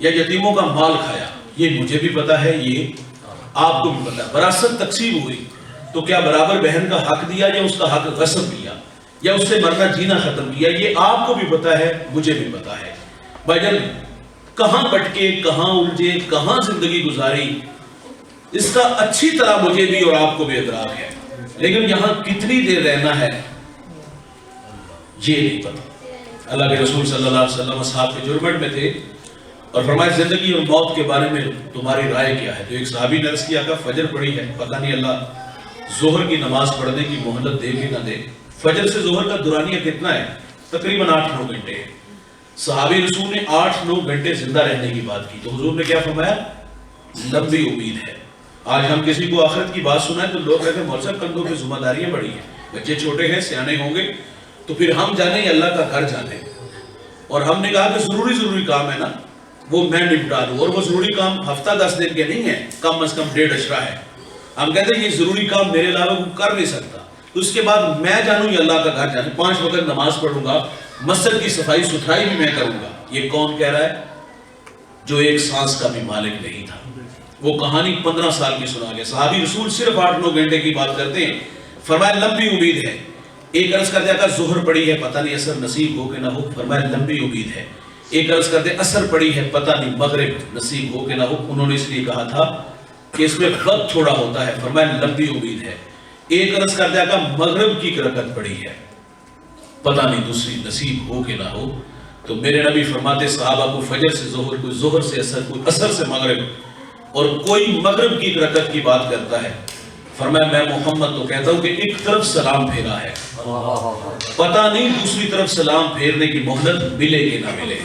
یا یتیموں کا مال کھایا، یہ مجھے بھی پتا ہے، یہ آپ کو بھی پتا ہے۔ وراثت تقسیم ہوئی تو کیا برابر بہن کا حق دیا یا اس کا حق غصب کیا یا اس سے مرنا جینا ختم کیا، یہ آپ کو بھی پتا ہے، مجھے بھی پتا ہے۔ بھائی جان کہاں بٹکے، کہاں الجھے، کہاں زندگی گزاری، اس کا اچھی طرح مجھے بھی اور آپ کو بھی ادراک ہے، لیکن یہاں کتنی دیر رہنا ہے یہ نہیں پتا۔ اللہ کے رسول صلی اللہ علیہ وسلم اصحاب کے جرمٹ میں تھے اور فرمایا زندگی اور موت کے بارے میں تمہاری رائے کیا ہے؟ تو ایک صحابی نے عرض کیا کہ فجر پڑھی ہے، پتہ نہیں اللہ ظہر کی نماز پڑھنے کی مہلت دے بھی نہ دے۔ فجر سے ظہر کا دورانیہ کتنا ہے؟ تقریباً 8-9 گھنٹے ہے۔ صحابی رسول نے 8-9 گھنٹے زندہ رہنے کی بات کی تو حضور نے کیا فرمایا؟ لمبی امید ہے۔ آج ہم کسی کو آخرت کی بات سنائیں تو لوگ کہتے ہیں مولوی صاحب کندھوں پہ ذمہ داریاں بڑی ہیں، بچے چھوٹے ہیں، سیانے ہوں گے، تو پھر ہم جانیں یا اللہ کا گھر جانے۔ اور ہم نے کہا کہ ضروری کام ہے نا وہ میں نپٹا دوں، اور وہ ضروری کام ہفتہ 10 دن کے نہیں ہیں، کم از کم 1.5 اشرہ ہے۔ ہم کہتے ہیں یہ ضروری کام میرے علاوہ وہ کر نہیں سکتا، تو اس کے بعد میں جانوں یا اللہ کا گھر جانے، 5 وقت نماز پڑھوں گا، مسجد کی صفائی ستھرائی بھی میں کروں گا۔ یہ کون کہہ رہا ہے؟ جو ایک سانس کا بھی مالک نہیں تھا۔ وہ کہانی 15 سال کی سنا گیا۔ صحابی رسول صرف 8-9 گھنٹے کی بات کرتے ہیں، فرمایا لمبی امید ہے۔ ایک عرض کر دیا کہ ظہر پڑی ہے، پتہ نہیں اثر نصیب ہو کہ نہ ہو، فرمایا لمبی امید ہے۔ ایک عرض کر دیا اثر پڑی ہے، پتہ نہیں مغرب نصیب ہو کہ نہ ہو، انہوں نے اس لیے کہا تھا کہ اس میں وقت تھوڑا ہوتا ہے، فرمایا لمبی امید ہے۔ ایک عرض کر دیا کہ مغرب کی رکعت پڑی ہے، پتہ نہیں دوسری نصیب ہو کہ نہ ہو۔ تو میرے نبی فرماتے صحابہ کو فجر سے ظہر، کوئی ظہر سے اثر، کوئی اثر سے مغرب، اور کوئی مغرب کی رکعت کی بات کرتا ہے، فرمایا میں محمد تو کہتا ہوں کہ ایک طرف سلام پھیرا ہے، پتہ نہیں دوسری طرف سلام پھیرنے کی مہلت ملے کہ نہ ملے۔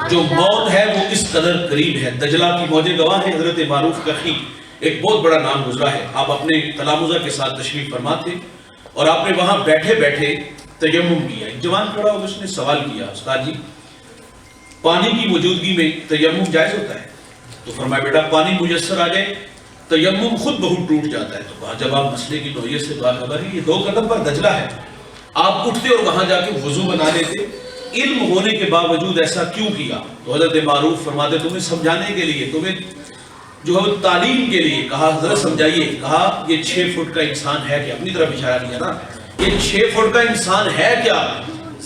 جو موت ہے وہ اس قدر قریب ہے۔ دجلہ کی موجیں گواہ ہیں، حضرت معروف کخی ایک بہت بڑا نام گزرا ہے، آپ اپنے تلامذہ کے ساتھ تشریف فرما تھے اور آپ نے وہاں بیٹھے بیٹھے تیمم کیا۔ ایک جوان کھڑا ہو اس نے سوال کیا، استاد جی پانی کی موجودگی میں تیمم جائز ہوتا ہے؟ تو فرمایا بیٹا پانی میسر آ جائے تیمم خود بہت ٹوٹ جاتا ہے۔ تو جب آپ مسئلے کی نوعیت سے باخبر ہے، یہ 2 قدم پر دجلہ ہے، آپ اٹھتے اور وہاں جا کے وضو بنا لیتے، علم ہونے کے باوجود ایسا کیوں کیا؟ تو حضرت معروف فرماتے تمہیں سمجھانے کے لیے، تمہیں جو ہے تعلیم کے لیے کہا، ذرا سمجھائیے۔ کہا یہ 6 فٹ کا انسان ہے کیا؟ اپنی طرف اشارہ کیا نا، یہ 6 فٹ کا انسان ہے کیا؟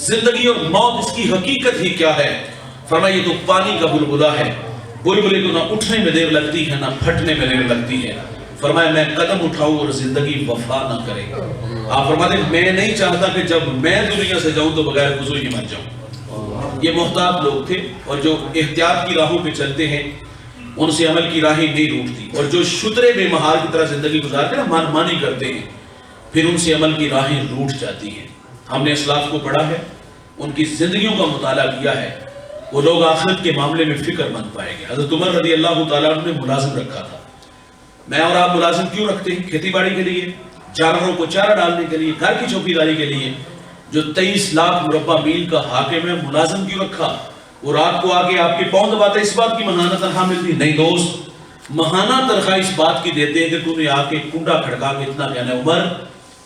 زندگی اور موت اس کی حقیقت ہی کیا ہے؟ فرمایا یہ تو پانی کا بلبلہ ہے، بلبلے کو نہ اٹھنے میں دیر لگتی ہے نہ پھٹنے میں دیر لگتی ہے۔ فرمایا میں قدم اٹھاؤں اور زندگی وفا نہ کرے۔ آپ فرماتے ہیں میں نہیں چاہتا کہ جب میں دنیا سے جاؤں تو بغیر وضو ہی مر جاؤں۔ یہ محتاط لوگ تھے، اور جو احتیاط کی راہوں پہ چلتے ہیں ان سے عمل کی راہیں نہیں روٹتی، اور جو شترے بے مہار کی طرح زندگی گزارتے ہیں نا، مان مانی کرتے ہیں، پھر ان سے عمل کی راہیں روٹ جاتی ہیں۔ ہم نے اسلاف کو پڑھا ہے، ان کی زندگیوں کا مطالعہ کیا ہے، وہ لوگ آخرت کے معاملے میں فکر مند پائیں گے۔ حضرت عمر رضی اللہ تعالیٰ عنہ نے ملازم رکھا تھا۔ میں اور آپ ملازم کیوں رکھتے ہیں؟ کھیتی باڑی کے لیے، جانوروں کو چارہ ڈالنے کے لیے، گھر کی چوکیداری کے لیے۔ جو 23 لاکھ مربع میل کا حاکم ہے، ملازم کیوں رکھا؟ وہ رات کو آگے آپ کے پاؤں دباتے، اس بات کی ماہانہ تنخواہ ملتی نہیں دوست، ماہانہ تنخواہ اس بات کی دیتے ہیں کہ تو نے آ کے کنڈا کھڑکا کے اتنا کہنا ہے عمر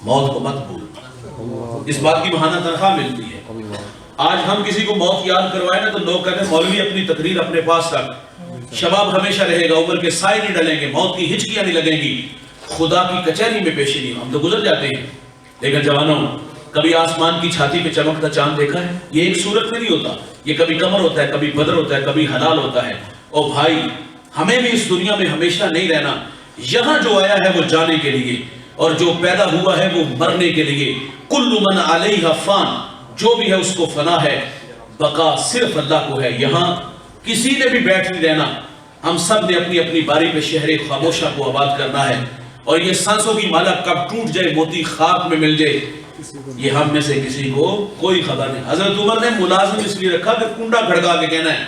موت کو مت بھول، اس بات کی ماہانہ تنخواہ ملتی ہے۔ آج ہم کسی کو موت یاد کروائے نا تو لوگ کہتے ہیں مولوی اپنی تقریر اپنے پاس رکھ، شباب ہمیشہ رہے گا، عمر کے سائے نہیں ڈلیں گے، موت کی ہچکیاں نہیں لگیں گی، خدا کی کچہری میں پیشی نہیں۔ ہم تو گزر جاتے ہیں، لیکن جوانوں کبھی آسمان کی چھاتی پہ چمکتا چاند دیکھا ہے؟ یہ ایک صورت میں نہیں ہوتا، یہ کبھی قمر ہوتا ہے، کبھی بدر ہوتا ہے، کبھی ہلال ہوتا ہے۔ اور بھائی ہمیں بھی اس دنیا میں ہمیشہ نہیں رہنا، یہاں جو آیا ہے وہ جانے کے لیے، اور جو پیدا ہوا ہے وہ مرنے کے لیے۔ کل من علیہا فان، جو بھی ہے اس کو فنا ہے، بقا صرف اللہ کو ہے۔ یہاں کسی نے بھی بیٹھ نہیں رہنا، ہم سب نے اپنی اپنی باری پہ شہر خاموشہ کو آباد کرنا ہے، اور یہ سانسوں کی مالا کب ٹوٹ جائے، موتی خاک میں مل جائے، یہ ہم میں سے کسی کو کوئی خبر نہیں۔ حضرت عمر نے ملازم اس لیے رکھا کہ کنڈا کھڑکا کے کہنا ہے،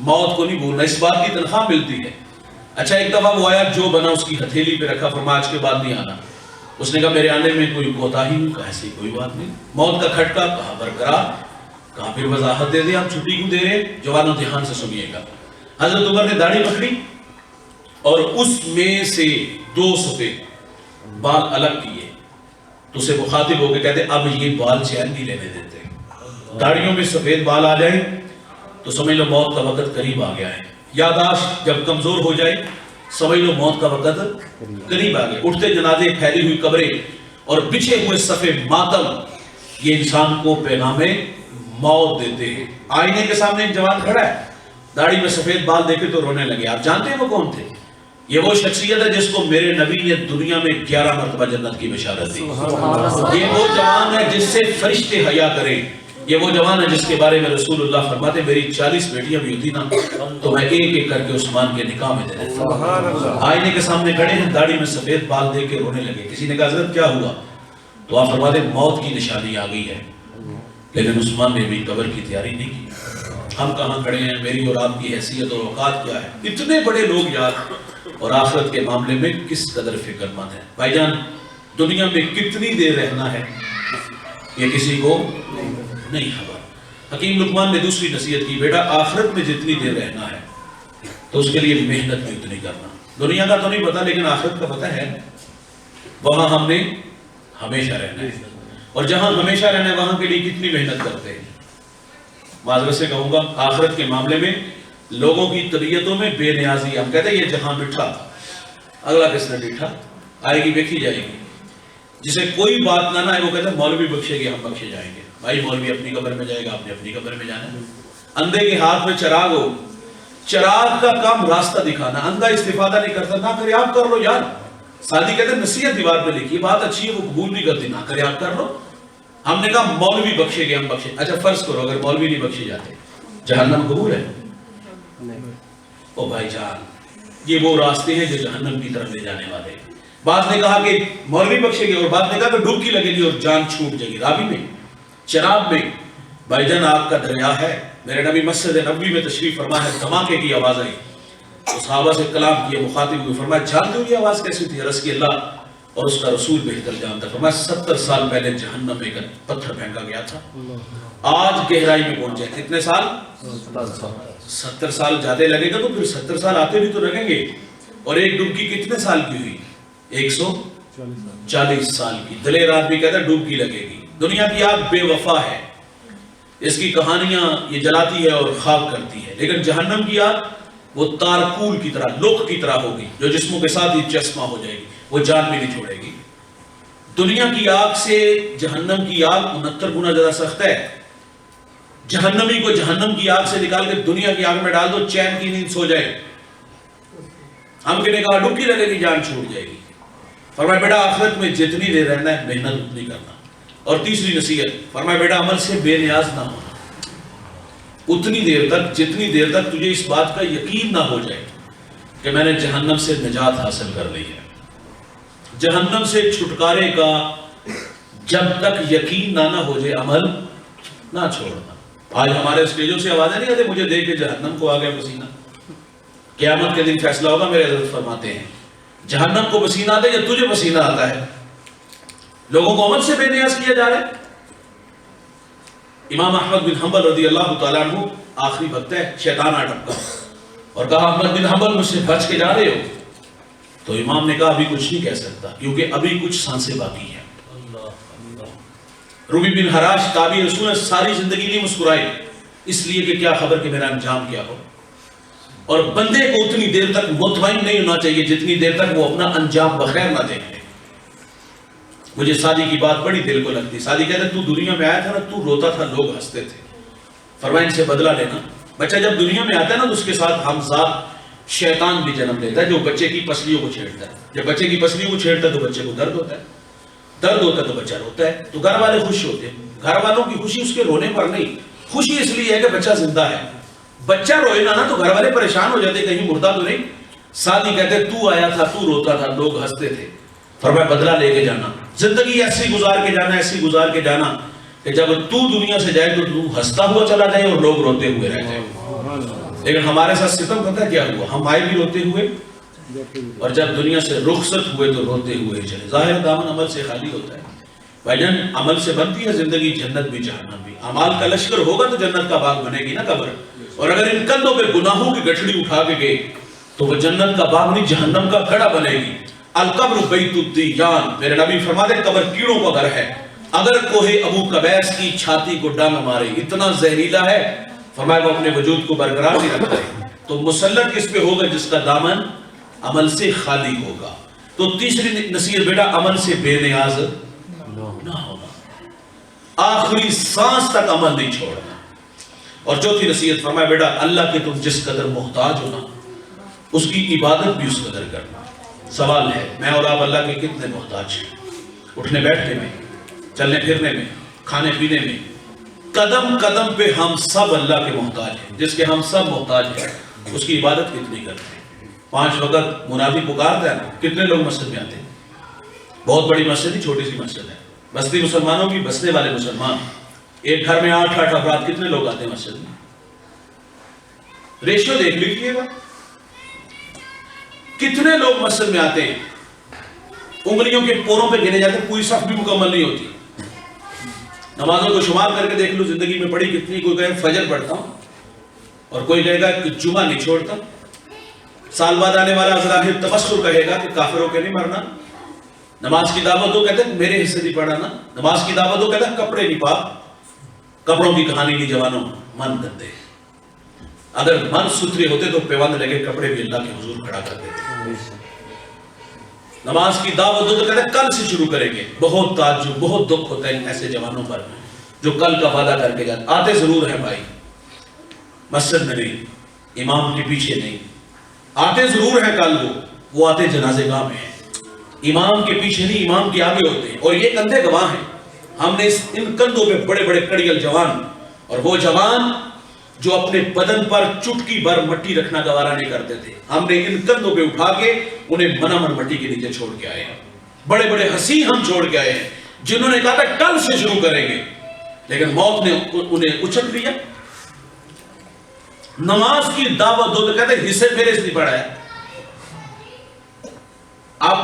موت کو نہیں بھولنا، اس بات کی تنخواہ ملتی ہے۔ اچھا ایک دفعہ وہ آیا، جو بنا اس کی ہتھیلی پہ رکھا، فرمایا آج کے بعد نہیں آنا۔ اس نے کہا میرے آنے میں کوئی کوتاہی ہوں؟ کہا ایسی کوئی بات نہیں۔ موت کا کھٹکا؟ کہا برقرار۔ کہا پھر وضاحت دے دیں، آپ چھٹی کیوں دے رہے؟ جوانوں دھیان سے سنیے گا۔ حضرت عمر نے داڑھی پکڑی اور اس میں سے 2 سفید بال الگ کیے، تو اسے مخاطب ہو کے کہتے اب یہ بال چین نہیں لینے دیتے، داڑھیوں میں سفید بال آ جائیں تو سمجھ لو موت کا وقت قریب آ گیا ہے۔ یاداشت جب کمزور ہو جائے سمجھ لو موت کا وقت قریب آ گیا. اٹھتے جنازے، پھیلی ہوئی قبریں اور بچھے ہوئے صفے ماتم یہ انسان کو پیغام موت دیتے ہیں. آئینے کے سامنے ایک جوان کھڑا ہے، داڑھی میں سفید بال دیکھے تو رونے لگے. آپ جانتے ہیں وہ کون تھے؟ یہ وہ شخصیت ہے جس کو میرے نبی نے دنیا میں 11 مرتبہ جنت کی بشارت دی. یہ وہ جوان ہے جس سے فرشتے حیا کریں. یہ وہ جوان ہے جس کے بارے میں رسول اللہ فرماتے میری 40 بیٹیاں بھی ہوتی نا تو میں ایک ایک کر کے عثمان کے نکاح میں دے دیتا. آئینے کے سامنے کھڑے ہیں، داڑھی میں سفید بال دے کے رونے لگے. کسی نے کہا حضرت کیا ہوا؟ تو آپ فرماتے موت کی نشانی آ گئی ہے. لیکن عثمان نے بھی قبر کی تیاری نہیں کی. ہم کہاں کھڑے ہیں؟ میری اور آپ کی حیثیت اور اوقات کیا ہے؟ اتنے بڑے لوگ یار، اور آخرت کے معاملے میں کس قدر فکر مند ہے. بھائی جان دنیا میں کتنی دیر رہنا ہے یہ کسی کو نہیں خبر. حکیم لقمان نے دوسری نصیحت کی، بیٹا آخرت میں جتنی دیر رہنا ہے تو اس کے لیے محنت بھی اتنی کرنا. دنیا کا تو نہیں پتا لیکن آخرت کا پتا ہے. وہاں ہم نے ہمیشہ رہنا ہے، اور جہاں ہمیشہ رہنا ہے وہاں کے لیے کتنی محنت کرتے ہیں. معذرت سے کہوں گا آخرت کے معاملے میں لوگوں کی طبیعتوں میں بے نیازی. ہم کہتے ہیں یہ جہاں مٹھا، اگلا کس نے میٹھا آئے گی دیکھی جائے گی. جسے کوئی بات نہ آئے وہ کہتے ہیں مولوی بخشے گے ہم بخشے جائیں گے. بھائی مولوی اپنی قبر میں جائے گا، آپ نے اپنی قبر میں جانا ہے. اندھے کے ہاتھ میں چراغ ہو، چراغ کا کام راستہ دکھانا. اندھا استفادہ نہیں کرتا، نہ کرے آپ کر لو یار. سادی کہتے ہیں نصیحت دیوار پہ لکھی، بات اچھی ہے وہ قبول بھی کرتی، نہ کرے آپ کر لو. ہم نے کہا مولوی بخشے گے ہم بخشے. اچھا فرض کرو اگر مولوی نہیں بخشے جاتے جہنم قبول ہے؟ او بھائی جان یہ وہ راستے ہیں جو جہنم کی طرف لے جانے والے ہیں. بعض نے کہا کہ مولوی بخشے گے اور بعض نے کہا کہ ڈبکی لگے گی اور جان چھوٹ جائے گی. راوی میں چراب میں بھائی جان آپ کا دریا ہے. میرے نبی مسجد نبوی میں تشریف فرما ہے، دھماکے کی آواز آئی تو صحابہ سے کلام کیا، مخاطب ہوئے. فرمایا جانتے ہو یہ آواز کیسی تھی؟ عرض کی اللہ اور اس کا رسول بہتر جانتا. فرمایا 70 سال پہلے جہنم میں ایک پتھر پھینکا گیا تھا، آج گہرائی میں پہنچ جائے. کتنے سال؟ 70 سال جاتے لگے گا تو پھر 70 سال آتے بھی تو لگیں گے. اور ایک ڈبکی کتنے سال کی ہوئی؟ 140 سال کی. دلیر آدمی کہتا ہے ڈبکی لگے گی. دنیا کی آگ بے وفا ہے، اس کی کہانیاں یہ جلاتی ہے اور خاک کرتی ہے. لیکن جہنم کی آگ وہ تارکول کی طرح، لوک کی طرح ہوگی جو جسموں کے ساتھ ہی چشمہ ہو جائے گی، وہ جان بھی نہیں چھوڑے گی. دنیا کی آگ سے جہنم کی آگ 69 گنا زیادہ سخت ہے. جہنمی کو جہنم کی آگ سے نکال کے دنیا کی آگ میں ڈال دو، چین کی نیند سو جائے. ہم کہنے کہا ڈبکی لگے گی جان چھوٹ جائے گی. فرمایا بیٹا آخرت میں جتنی دیر رہنا ہے محنت اتنی کرنا. اور تیسری نصیحت فرمایا بیٹا عمل سے بے نیاز نہ ہونا. اتنی دیر تک جتنی دیر تک تجھے اس بات کا یقین نہ ہو جائے کہ میں نے جہنم سے نجات حاصل کر لی ہے. جہنم سے چھٹکارے کا جب تک یقین نہ ہو جائے عمل نہ چھوڑنا. آج ہمارے اسٹیجوں سے آوازیں نہیں آتے مجھے دیکھ کے جہنم کو آ گیا پسینہ. قیامت کے دن فیصلہ ہوگا. میرے حضرت فرماتے ہیں جہنم کو پسینہ آتا ہے یا تجھے پسینہ آتا ہے؟ لوگوں کو عمل سے بے نیاز کیا جا رہا ہے. امام احمد بن حنبل رضی اللہ تعالیٰ عنہ آخری وقت ہے، شیطان آ ٹپکا اور کہا احمد بن حنبل مجھ سے بچ کے جا رہے ہو؟ تو امام نے کہا ابھی کچھ نہیں کہہ سکتا کیونکہ ابھی کچھ سانسیں باقی ہیں. روبی بن حراش تابعی رسول نے ساری زندگی نہیں مسکرائے اس لیے کہ کیا خبر کہ میرا انجام کیا ہو. اور بندے کو اتنی دیر تک مطمئن نہیں ہونا چاہیے جتنی دیر تک وہ اپنا انجام بخیر نہ دیکھے. مجھے سادی کی بات بڑی دل کو لگتی. سادی کہتے تو دنیا میں آیا تھا نا تو روتا تھا لوگ ہنستے تھے. فرمایا ان سے بدلہ لینا. بچہ جب دنیا میں آتا ہے نا تو اس کے ساتھ ہمزاد شیطان بھی جنم لیتا ہے جو بچے کی پسلیوں کو چھیڑتا ہے. جب بچے کی پسلیوں کو چھیڑتا ہے تو بچے کو درد ہوتا ہے، درد ہوتا ہے تو بچہ روتا ہے. تو گھر والے خوش ہوتے ہیں. گھر والوں کی خوشی اس کے رونے پر نہیں، خوشی اس لیے ہے کہ بچہ زندہ ہے. بچہ روئے نا تو گھر والے پریشان ہو جاتے کہیں مردہ تو نہیں. سادی کہتے تو آیا تھا تو روتا تھا لوگ ہنستے تھے. فرمایا بدلہ لے کے جانا. زندگی ایسی گزار کے جانا، ایسی گزار کے جانا کہ جب تو دنیا سے جائے تو تو ہنستا ہوا چلا جائے اور لوگ روتے ہوئے رہ جائیں. لیکن ہمارے ساتھ ستم پتہ کیا ہوا؟ ہم آئے بھی روتے ہوئے اور جب دنیا سے رخصت ہوئے تو روتے ہوئے چلے. ظاہر دامن عمل سے خالی ہوتا ہے. بھائی جان عمل سے بنتی ہے زندگی، جنت بھی جہنم بھی. اعمال کا لشکر ہوگا تو جنت کا باغ بنے گی نا قبر. اور اگر ان کندھوں پہ گناہوں کی گٹھڑی اٹھا کے گئے تو وہ جنت کا باغ نہیں جہنم کا گھڑا بنے گی. القبر بیت الدیان، میرے نبی فرماتے ہیں قبر کیڑوں کا گھر ہے. اگر کوہ ابو قبیس کی چھاتی کو ڈنگ مارے اتنا زہریلا ہے، فرمایا وہ اپنے وجود کو برقرار نہیں رکھتا ہے. تو مسلط کس پہ ہوگا؟ جس کا دامن عمل سے خالی ہوگا. تو تیسری نصیحت بیٹا عمل سے بے نیاز نہ ہونا، آخری سانس تک عمل نہیں چھوڑنا. اور چوتھی نصیحت فرمایا بیٹا اللہ کے تم جس قدر محتاج ہو نا اس کی عبادت بھی اس قدر کرنا. سوال ہے میں اور آپ اللہ کے کتنے محتاج ہیں؟ اٹھنے بیٹھنے میں، چلنے پھرنے میں، کھانے پینے میں، قدم قدم پہ ہم سب اللہ کے محتاج ہیں. جس کے ہم سب محتاج ہیں اس کی عبادت کتنی کرتے ہیں؟ 5 وقت منادی پکارتا ہے نا، کتنے لوگ مسجد میں آتے ہیں؟ بہت بڑی مسجد نہیں، چھوٹی سی مسجد ہے. بستی مسلمانوں کی، بسنے والے مسلمان، ایک گھر میں 8 افراد، کتنے لوگ آتے ہیں مسجد میں؟ ریشیو دیکھ لیجیے گا کتنے لوگ مسجد میں آتے ہیں. انگلیوں کے پوروں پہ گنے جاتے ہیں، پوری صف بھی مکمل نہیں ہوتی. نمازوں کو شمار کر کے دیکھ لو زندگی میں پڑھی کتنی. کوئی کہے فجر پڑھتا ہوں اور کوئی کہے گا کہ جمعہ نہیں چھوڑتا. سال بعد آنے والا ظاہر تبصر کہے گا کہ کافر ہو کے نہیں مرنا. نماز کی دعوت ہو کہتے ہیں میرے حصے نہیں پڑھانا. نماز کی دعوت ہو کہتے ہیں کپڑے نہیں پاک، کپڑوں کی کہانی نہیں جوانوں، من گندے. اگر من ستھرے ہوتے تو پیوند لگے کپڑے بھی اللہ کے حضور کھڑا کر دیتے. نماز کی دعوت ہو تو کہتے ہیں کل سے شروع کریں گے. بہت تعجب، بہت دکھ ہوتا ہے ایسے جوانوں پر جو کل کا وعدہ کر کے جاتے. آتے ضرور ہیں بھائی، مسجد میں نہیں، امام کے پیچھے نہیں. آتے ضرور ہیں کل وہ آتے جنازے گاہ میں ہیں. امام کے پیچھے نہیں، امام کے آگے ہوتے ہیں. اور یہ کندھے گواہ ہیں. ہم نے ان کندھوں پہ بڑے بڑے کڑیل جوان، اور وہ جوان جو اپنے بدن پر چٹکی بھر مٹی رکھنا گوارا نہیں کرتے تھے، ہم نے ان کندھوں پہ اٹھا کے انہیں منامن مٹی کے نیچے چھوڑ کے آئے ہیں. بڑے بڑے حسین ہم چھوڑ کے آئے ہیں جنہوں نے کہا تھا کل سے شروع کریں گے، لیکن موت نے انہیں اچھل لیا. نماز کی دعوت دو تو کہتے ہیں حصے میرے سے نہیں پڑھا ہے. اب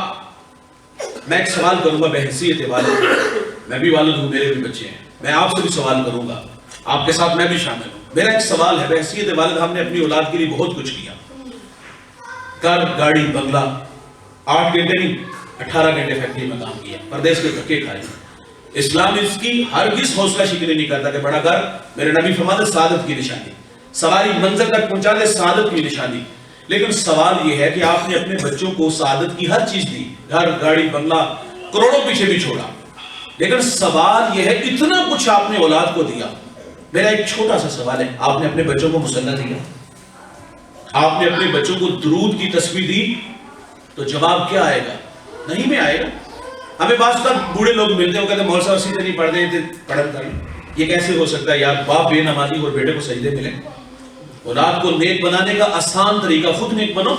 میں ایک سوال کروں گا بحیثیت والد، میں بھی والد ہوں، میرے بھی بچے ہیں. میں آپ سے بھی سوال کروں گا، آپ کے ساتھ میں بھی شامل ہوں. میرا ایک سوال ہے بحیثیت والد، ہم نے اپنی اولاد کے لیے بہت کچھ کیا. گھر، گاڑی، بنگلہ، 8 گھنٹے نہیں 18 گھنٹے فیکٹری میں کام کیا، پردیس کے دھکے کھائے. اسلام اس کی ہرگز حوصلہ شکنی نہیں کرتا کہ بڑا گھر، میرے نبی فرماتے سعادت کی نشانی، سواری منزل تک پہنچا دے سعادت کی نشانی. لیکن سوال یہ ہے کہ آپ نے اپنے بچوں کو سعادت کی ہر چیز دی، گھر، گاڑی، بنگلہ، کروڑوں پیچھے بھی چھوڑا، لیکن سوال یہ ہے اتنا کچھ آپ نے اولاد کو دیا. میرا ایک چھوٹا سا سوال ہے، آپ نے اپنے بچوں کو مصلی دیا؟ آپ نے اپنے بچوں کو درود کی تسبیح دی؟ تو جواب کیا آئے گا؟ نہیں میں آئے گا. ہمیں بعض تک بوڑھے لوگ ملتے ہیں، وہ کہتے ہیں مول صاحب سیدھے نہیں پڑھ دیں پڑھن کر لیں. یہ کیسے ہو سکتا ہے یار؟ باپ بے نمازی اور بیٹے کو سجدے ملیں. اولاد کو نیک بنانے کا آسان طریقہ خود نیک بنو.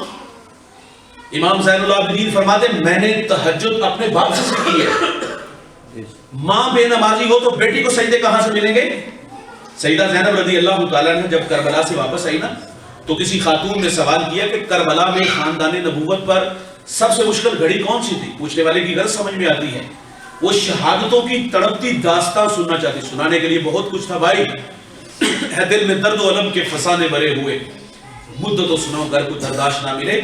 امام زین العابدین فرماتے ہیں میں نے تہجد اپنے باپ سے سیکھی ہے. ماں بے نمازی ہو تو بیٹی کو سجدے کہاں سے ملیں گے؟ سیدہ زینب رضی اللہ تعالیٰ نے جب کربلا سے واپس آئی نا تو کسی خاتون نے سوال کیا کہ کربلا میں خاندان نبوت پر سب سے مشکل گھڑی کون سی تھی؟ پوچھنے والے کی غرض سمجھ میں آتی ہے، وہ شہادتوں کی تڑپتی داستان سننا چاہتی. سنانے کے لیے بہت کچھ تھا بھائی، ہے دل میں درد و علم کے فسانے بھرے ہوئے، مدت تو سناؤ گر کو برداشت نہ ملے.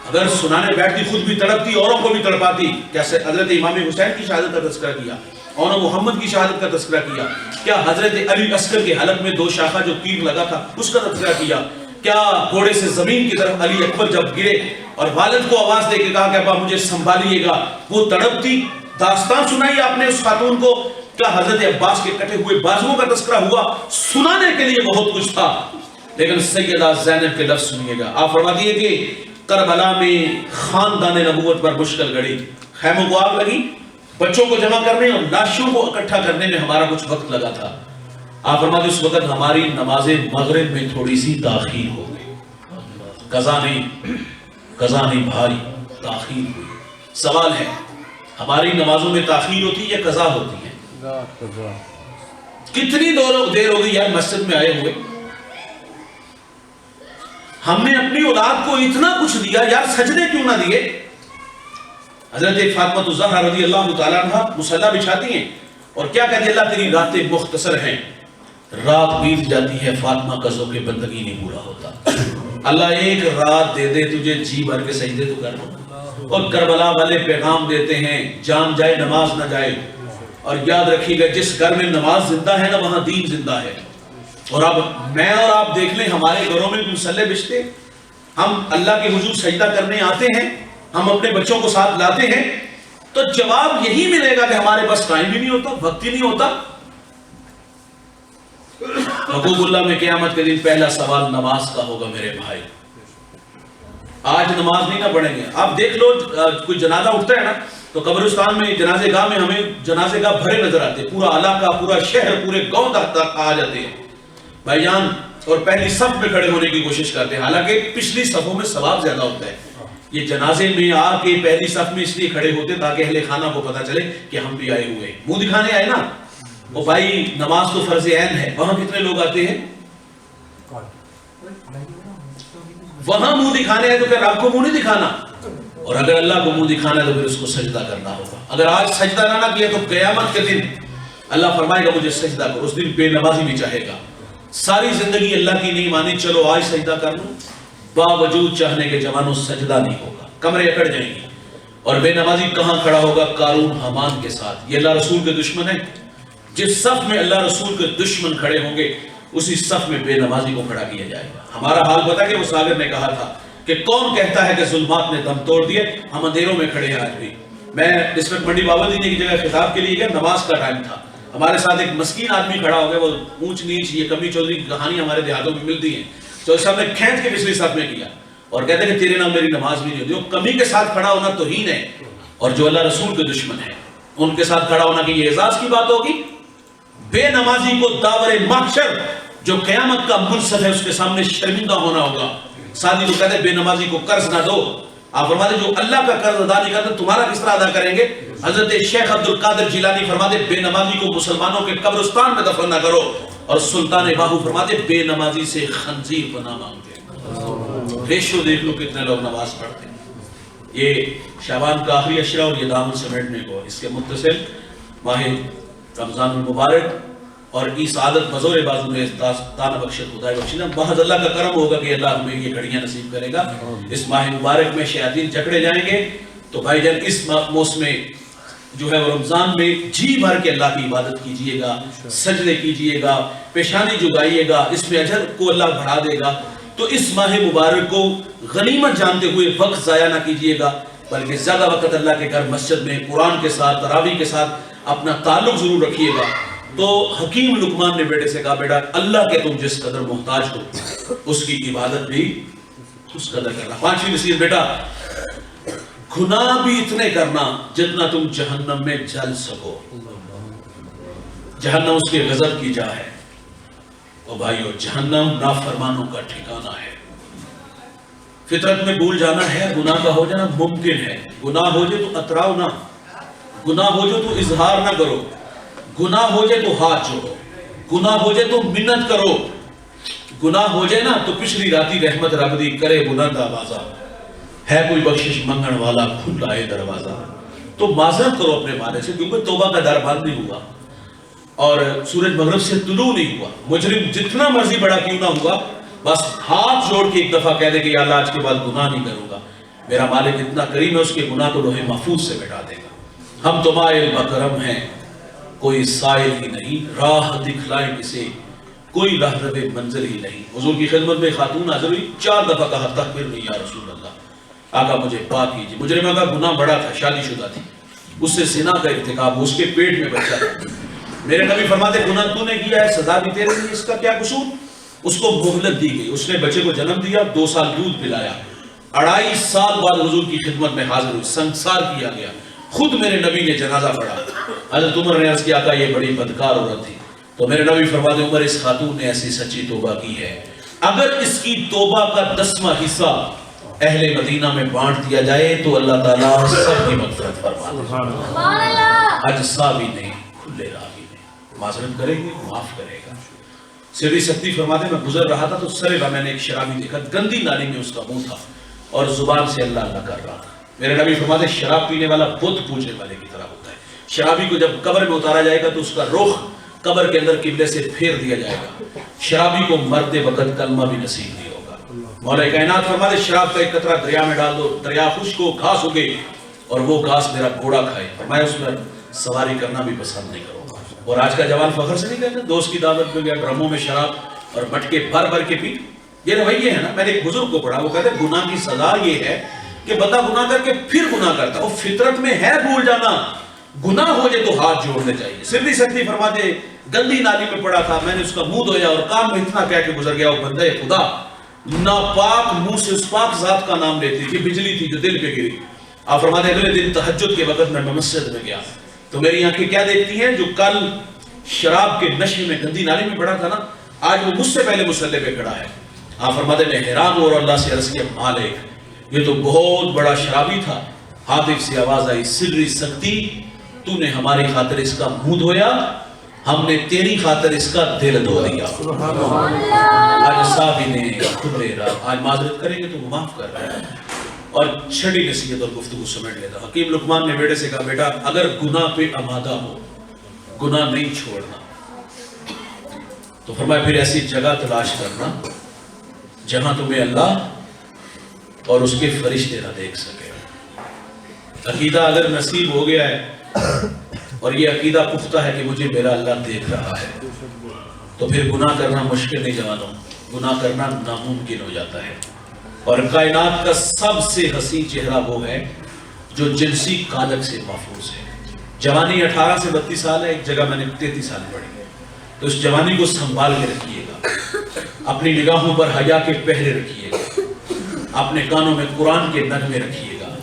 اگر سنانے بیٹھتی خود بھی تڑپتی، اوروں کو بھی تڑپاتی. کیسے حضرت امام حسین کی شہادت کا تذکرہ کیا، اور محمد کی شہادت کا تذکرہ کیا. کیا حضرت علی عسکر کے حلق میں 2 شاخہ جو تیر لگا تھا اس کا تذکرہ کیا. کیا گھوڑے سے زمین کی طرف علی اکبر جب گرے اور والد کو آواز دے کے کہا کہ ابا مجھے سنبھالیے گا، وہ تڑپتی داستان سنائی آپ نے اس خاتون کو. کیا حضرت عباس کے کٹے ہوئے بازوؤں کا تذکرہ ہوا؟ سنانے کے لیے بہت کچھ تھا. لیکن سیدہ زینب کے لفظ سنیے گا، آپ فرماتی ہے کہ کربلا میں خاندان نبوت پر مشکل گھڑی، خیموں کو آگ لگی، بچوں کو جمع کرنے اور لاشوں کو اکٹھا کرنے میں ہمارا کچھ وقت لگا تھا. آپ فرماتے اس وقت ہماری نماز مغرب میں تھوڑی سی تاخیر ہو گئی. قضا نہیں بھائی، تاخیر ہوئی. سوال ہے ہماری نمازوں میں تاخیر ہوتی ہے یا قضا ہوتی ہے؟ کتنی دیر ہو گئی یار مسجد میں آئے ہوئے. ہم نے اپنی اولاد کو اتنا کچھ دیا، یار سجدے کیوں نہ دیے؟ حضرت فاطمہ الزہرا رضی اللہ تعالیٰ عنہ مصلی بچھاتی ہیں اور کیا کہتے ہیں، اللہ تیری راتیں مختصر ہیں، رات بیت جاتی ہے فاطمہ کا ذوق بندگی نہیں پورا ہوتا. اللہ ایک رات دے دے تجھے جی بھر کے سجدے تو کر لو. اور کربلا والے پیغام دیتے ہیں جان جائے نماز نہ جائے. اور یاد رکھیے گا جس گھر میں نماز زندہ ہے نا وہاں دین زندہ ہے. اور اب میں اور آپ دیکھ لیں ہمارے گھروں میں مصلی بچتے ہم اللہ کے حضور سجدہ کرنے آتے ہیں، ہم اپنے بچوں کو ساتھ لاتے ہیں، تو جواب یہی ملے گا کہ ہمارے پاس ٹائم ہی نہیں ہوتا، وقت ہی نہیں ہوتا۔ حقوق اللہ میں قیامت کے دن پہلا سوال نماز کا ہوگا میرے بھائی۔ آج نماز نہیں نہ پڑھیں گے، آپ دیکھ لو کوئی جنازہ اٹھتا ہے نا تو قبرستان میں جنازے گاہ میں ہمیں جنازے گاہ بھرے نظر آتے، پورا علاقہ، پورا شہر، پورے گاؤں تک آ جاتے ہیں بھائی جان، اور پہلی صف میں کھڑے ہونے کی کوشش کرتے ہیں، حالانکہ پچھلی صفوں میں ثواب زیادہ ہوتا ہے۔ یہ جنازے میں آ کے پہلی صف میں اس لیے کھڑے ہوتے تاکہ اہل خانہ کو پتہ چلے کہ ہم بھی آئے ہوئے ہیں، منہ دکھانے آئے نا۔ وہ بھائی نماز تو فرض عین ہے، وہاں کتنے لوگ آتے ہیں؟ وہاں منہ دکھانے آئے تو پھر رب کو منہ نہیں دکھانا، اور اگر اللہ کو منہ دکھانا ہے تو پھر اس کو سجدہ کرنا ہوگا۔ اگر آج سجدہ نہ کیا تو قیامت کے دن اللہ فرمائے گا مجھے سجدہ کرو، اس دن بے نمازی بھی چاہے گا، ساری زندگی اللہ کی نہیں مانی، چلو آج سجدہ کر لوں، باوجود چاہنے کے جوانوں سجدہ نہیں ہوگا، کمرے اکڑ جائیں گے۔ اور بے نمازی کہاں کھڑا ہوگا؟ قارون حامان کے ساتھ۔ یہ اللہ رسول کے دشمن ہے، جس صف میں اللہ رسول کے دشمن کھڑے ہوں گے اسی صف میں بے نمازی کو کھڑا کیا جائے گا۔ ہمارا حال پتہ کہ وہ ساگر نے کہا تھا کہ کون کہتا ہے کہ ظلمات نے دم توڑ دیے، ہم اندھیروں میں کھڑے ہیں آج بھی۔ میں ڈسٹرکٹ منڈی باورچی کی جگہ خطاب کے لیے گیا، نماز کا ٹائم تھا، ہمارے ساتھ ایک مسکین آدمی کھڑا ہو گیا، وہ اونچ نیچ یہ کمی چودھری کی کہانی ہمارے دیہاتوں میں ملتی ہیں، تو اس نے کھینچ کے پچھلی صف میں کیا اور کہتے ہیں کہ تیرے نام میری نماز بھی نہیں ہوتی۔ وہ کمی کے ساتھ کھڑا ہونا توہین ہے، اور جو اللہ رسول کے دشمن ہے ان کے ساتھ کھڑا ہونا کہ یہ اعزاز کی بات ہوگی؟ بے نمازی کو داور محشر جو قیامت کا منصف ہے اس کے سامنے شرمندہ ہونا ہوگا۔ ساتھی کو کہتے ہیں بے نمازی کو قرض نہ دو، آپ فرماتے جو اللہ کا قرض ادا نہیں کرتے تمہارا کس طرح ادا کریں گے؟ حضرت شیخ عبد القادر جیلانی فرماتے بے نمازی کو مسلمانوں کے قبرستان میں دفن نہ کرو، اور سلطان باہو فرماتے بے نمازی سے خنزیر پناہ مانگتے۔ ریشو دیکھ لو کتنے لوگ نماز پڑھتے ہیں۔ یہ شعبان کا آخری عشرہ اور یہ دامن سمیٹنے کو، اس کے متصل ماہ رمضان المبارک اور اس عادت بزور بازو میں دانا بخشت خدای بخشیدہ، محض اللہ کا کرم ہوگا کہ اللہ ہمیں یہ گھڑیاں نصیب کرے گا۔ اس ماہ مبارک میں شیاطین جکڑے جائیں گے، تو بھائی جان اس موسم جو ہے وہ رمضان میں جی بھر کے اللہ کی عبادت کیجئے گا، سجدے کیجئے گا، پیشانی جھکائیے گا، اس میں اجر کو اللہ بڑھا دے گا۔ تو اس ماہ مبارک کو غنیمت جانتے ہوئے وقت ضائع نہ کیجئے گا، بلکہ زیادہ وقت اللہ کے گھر مسجد میں قرآن کے ساتھ تراویح کے ساتھ اپنا تعلق ضرور رکھیے گا۔ تو حکیم لقمان نے بیٹے سے کہا بیٹا اللہ کے تم جس قدر محتاج ہو اس کی عبادت بھی اس قدر کرنا۔ پانچویں نصیحت بیٹا گناہ بھی اتنے کرنا جتنا تم جہنم میں جل سکو، جہنم اس کے غضب کی جا ہے۔ اور بھائیو جہنم نافرمانوں کا ٹھکانہ ہے۔ فطرت میں بھول جانا ہے، گناہ کا ہو جانا ممکن ہے، گناہ ہو جائے تو اتراؤ نہ، گناہ ہو جائے تو اظہار نہ کرو، گناہ ہو جائے تو ہاتھ جوڑو، گناہ ہو جائے تو منت کرو، گناہ ہو جائے نا تو پچھلی راتی رحمت رب دی کرے بلند آوازہ، ہے کوئی بخشش منگن والا کھلا ہے دروازہ۔ تو معذرت کرو اپنے بارے سے، کیونکہ توبہ کا در بند نہیں ہوا اور سورج مغرب سے طلوع نہیں ہوا۔ مجرم جتنا مرضی بڑا کیوں نہ ہوا، بس ہاتھ جوڑ کے ایک دفعہ کہہ دے کہ یا اللہ آج کے بعد گناہ نہیں کروں گا، میرا مالک اتنا کریم ہے اس کے گناہ کو لوح محفوظ سے مٹا دے گا۔ ہم تو مائل بکرم ہیں، کوئی سائل ہی نہیں، راہ دکھلائے کسے کوئی راہرو منزل ہی نہیں۔ حضور کی خدمت میں خاتون حاضر ہوئی، 4 دفعہ کہا تکبیر یا رسول اللہ، آقا مجھے پاک کیجیے۔ مجرمہ کا گناہ بڑا تھا، شادی شدہ تھی، اس سے زنا کا ارتکاب، اس کے پیٹ میں بچہ تھا۔ میرے نبی فرماتے گناہ تو نے کیا ہے، سزا بھی تیرے لیے، اس کا کیا قصور؟ اس کو مہلت دی گئی، اس نے بچے کو جنم دیا، 2 سال دودھ پلایا، 2.5 سال بعد حضور کی خدمت میں حاضر ہوئی، سنگسار کیا گیا، خود میرے نبی نے جنازہ پڑھا۔ حضرت عمر نے عرض کیا کہ یہ بڑی بدکار عورت تھی، تو میرے نبی فرماتے عمر اس خاتون نے ایسی سچی توبہ کی ہے، اگر اس کی توبہ کا 10واں حصہ اہل مدینہ میں بانٹ دیا جائے تو اللہ تعالیٰ سب کی مغفرت فرما دے گا۔ اجزا بھی نہیں، کھلے راہ بھی نہیں، معذرت کریں گے معاف کرے گا۔ سیدھی سکتی فرماتے میں گزر رہا تھا تو سرے میں نے ایک شرابی دیکھا، گندی نالی میں اس کا منہ تھا اور زبان سے اللہ اللہ کر رہا تھا۔ میرے نبی فرماتے شراب پینے والا بت پوجنے والے کی طرح ہوتا ہے۔ شرابی کو جب قبر میں اتارا جائے گا تو اس کا رخ قبر کے اندر قبلے سے پھیر دیا جائے گا، شرابی کو مرتے وقت کلمہ بھی نصیب نہیں ہوگا۔ مولا کائنات فرماتے شراب کا ایک قطرہ دریا میں ڈال دو، دریا خشک ہو، گھاس اگے اور وہ گھاس میرا گھوڑا کھائے، میں اس میں سواری کرنا بھی پسند نہیں کروں گا۔ اور آج کا جوان فخر سے نہیں کہتے دوست کی دعوت میں گیا، ڈرموں میں شراب اور مٹکے بھر بھر کے پی، یہ رویے ہے نا. میں نے ایک بزرگ کو پڑھا, وہ کہتے ہیں گناہ کی سزا یہ ہے کہ بندہ گناہ کر کے پھر گناہ کرتا ہے. وہ فطرت میں ہے بھول جانا, گناہ ہو جائے تو ہاتھ جوڑنے چاہیے. سدھی سکتی فرماتے گندی نالی میں پڑا تھا, میں نے اس کا منہ دھویا اور کام میں اتنا کہہ کے گزر گیا. وہ بندہ خدا ناپاک منہ سے اس پاک ذات کا نام لیتی تھی, بجلی تھی جو دل پہ گری. آپ فرماتے ہیں اگلے دن تہجد کے وقت میں مسجد میں گیا تو میری آنکھیں کیا دیکھتی ہیں, جو کل شراب کے نشے میں گندی نالی میں پڑا تھا نا, آج وہ مجھ سے پہلے مصلی پہ کھڑا ہے. آپ فرماتے میں حیران ہوں اور اللہ سے عرض کیا مالک یہ تو بہت بڑا شرابی تھا. ہاتف سے آواز آئی, سری سکتی تو نے ہماری خاطر اس کا منہ دھویا, ہم نے تیری خاطر اس کا دل دھو دیا. آج صاحب نے آج معذرت کریں گے تو معاف کر رہا ہے. اور چھڑی نصیحت اور گفتگو سمیٹ لیتا. حکیم لقمان نے بیٹے سے کہا, بیٹا اگر گناہ پہ آمادہ ہو, گناہ نہیں چھوڑنا, تو فرمایا پھر ایسی جگہ تلاش کرنا جہاں تمہیں اللہ اور اس کے فرشتے نہ دیکھ سکے. عقیدہ اگر نصیب ہو گیا ہے اور یہ عقیدہ پختہ ہے کہ مجھے میرا اللہ دیکھ رہا ہے, تو پھر گناہ کرنا مشکل نہیں جوانوں, گناہ کرنا ناممکن ہو جاتا ہے. اور کائنات کا سب سے حسین چہرہ وہ ہے جو جنسی کالک سے محفوظ ہے. جوانی 18 سے 32 سال ہے, ایک جگہ میں نے 33 سال پڑھی ہے. تو اس جوانی کو سنبھال کے رکھیے گا, اپنی نگاہوں پر حیا کے پہرے رکھیے گا, اپنے کانوں میں قرآن کے نغمے رکھیے گا,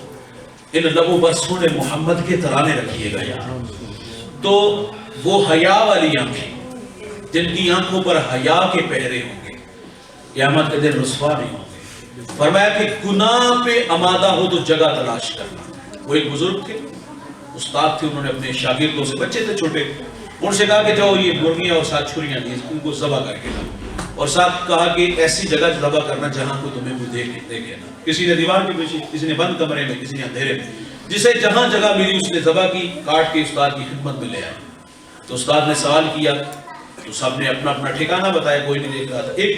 ان لبوں پر سونے محمد کے ترانے رکھیے گا یار. تو وہ حیا والی آنکھیں جن کی آنکھوں پر حیا کے پہرے ہوں گے, قیامت کے دن رسوا نہیں ہوں گے. فرمایا کہ گناہ پہ آمادہ ہو تو جگہ تلاش کرنا. وہ ایک بزرگ تھے, استاد تھے, انہوں نے اپنے شاگردوں سے, بچے تھے چھوٹے, ان سے کہا کہ جاؤ یہ مرغیاں اور ساتھ چھریاں دی, ان کو ذبح کر کے لاؤ, اور ساتھ کہا کہ ایسی جگہ ذبح کرنا جہاں کو تمہیں کوئی دیکھے نا. کسی نے دیوار کے پیچھے, کسی نے بند کمرے میں, کسی نے اندھیرے میں, جسے جہاں جگہ ملی اس نے ذبح کی, کاٹ کے استاد کی خدمت میں لے آئے. تو استاد نے سوال کیا تو سب نے اپنا اپنا ٹھکانہ بتایا, کوئی نہیں دیکھ رہا تھا. ایک